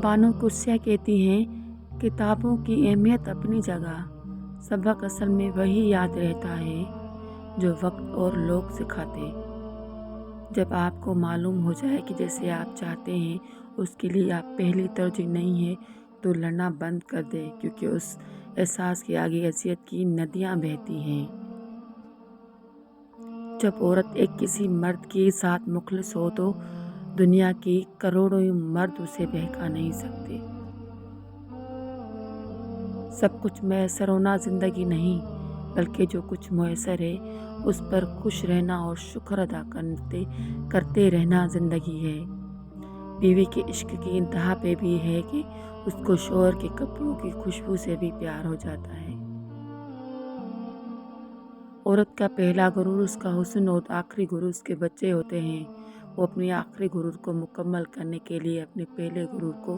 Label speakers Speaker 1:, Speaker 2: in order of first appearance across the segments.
Speaker 1: بانو قدسیہ کہتی ہیں، کتابوں کی اہمیت اپنی جگہ، سبق اصل میں وہی یاد رہتا ہے جو وقت اور لوگ سکھاتے۔ جب آپ کو معلوم ہو جائے کہ جیسے آپ چاہتے ہیں اس کے لیے آپ پہلی ترجیح نہیں ہے تو لڑنا بند کر دیں، کیونکہ اس احساس کے آگے اذیت کی ندیاں بہتی ہیں۔ جب عورت ایک کسی مرد کے ساتھ مخلص ہو تو دنیا کی کروڑوں مرد اسے بہکا نہیں سکتے۔ سب کچھ میسر ہونا زندگی نہیں، بلکہ جو کچھ میسر ہے اس پر خوش رہنا اور شکر ادا کرتے رہنا زندگی ہے۔ بیوی کے عشق کی انتہا پہ بھی ہے کہ اس کو شوہر کے کپڑوں کی خوشبو سے بھی پیار ہو جاتا ہے۔ عورت کا پہلا غرور اس کا حسن اور آخری غرور اس کے بچے ہوتے ہیں۔ وہ اپنی آخری غرور کو مکمل کرنے کے لیے اپنے پہلے غرور کو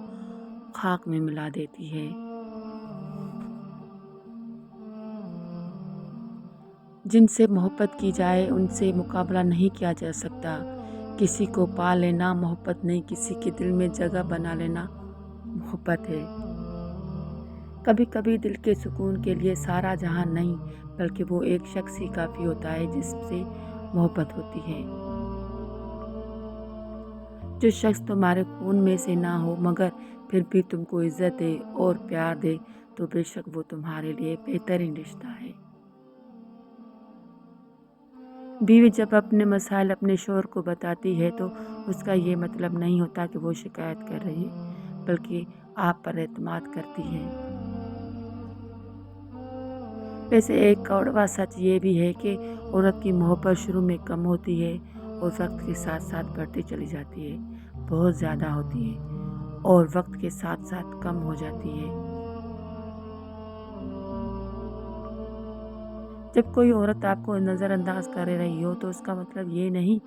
Speaker 1: خاک میں ملا دیتی ہے۔ جن سے محبت کی جائے ان سے مقابلہ نہیں کیا جا سکتا۔ کسی کو پا لینا محبت نہیں، کسی کے دل میں جگہ بنا لینا محبت ہے۔ کبھی کبھی دل کے سکون کے لیے سارا جہاں نہیں، بلکہ وہ ایک شخص ہی کافی ہوتا ہے جس سے محبت ہوتی ہے۔ جو شخص تمہارے خون میں سے نہ ہو مگر پھر بھی تم کو عزت دے اور پیار دے تو بے شک وہ تمہارے لیے بہترین رشتہ ہے۔ بیوی جب اپنے مسائل اپنے شوہر کو بتاتی ہے تو اس کا یہ مطلب نہیں ہوتا کہ وہ شکایت کر رہی ہے، بلکہ آپ پر اعتماد کرتی ہے۔ ویسے ایک کڑوا سچ یہ بھی ہے کہ عورت کی محبت شروع میں کم ہوتی ہے اور وقت کے ساتھ ساتھ بڑھتی چلی جاتی ہے، بہت زیادہ ہوتی ہے اور وقت کے ساتھ ساتھ کم ہو جاتی ہے۔ جب کوئی عورت آپ کو نظر انداز کر رہی ہو تو اس کا مطلب یہ نہیں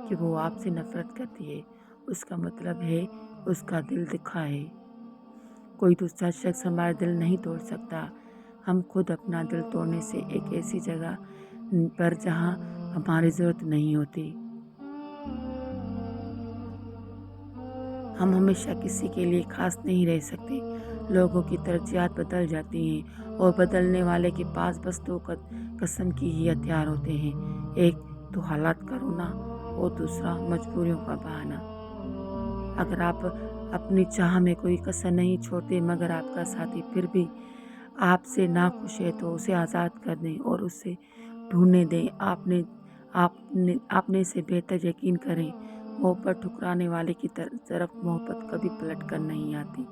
Speaker 1: کہ وہ آپ سے نفرت کرتی ہے، اس کا مطلب ہے اس کا دل دکھا ہے۔ کوئی دوسرا شخص ہمارا دل نہیں توڑ سکتا، ہم خود اپنا دل توڑنے سے ایک ایسی جگہ پر جہاں ہماری ضرورت نہیں ہوتی۔ ہم ہمیشہ کسی کے لیے خاص نہیں رہ سکتے، لوگوں کی ترجیحات بدل جاتی ہیں اور بدلنے والے کے پاس بس دو قسم کی ہی ہتھیار ہوتے ہیں، ایک تو حالات کا رونا اور دوسرا مجبوریوں کا بہانا۔ اگر آپ اپنی چاہ میں کوئی کسر نہیں چھوڑتے مگر آپ کا ساتھی پھر بھی آپ سے ناخوش ہے تو اسے آزاد کر دیں اور اسے ڈھونڈنے دیں۔ اپنے سے بہتر یقین کریں، محبت ٹھکرانے والے کی طرف محبت کبھی پلٹ کر نہیں آتی۔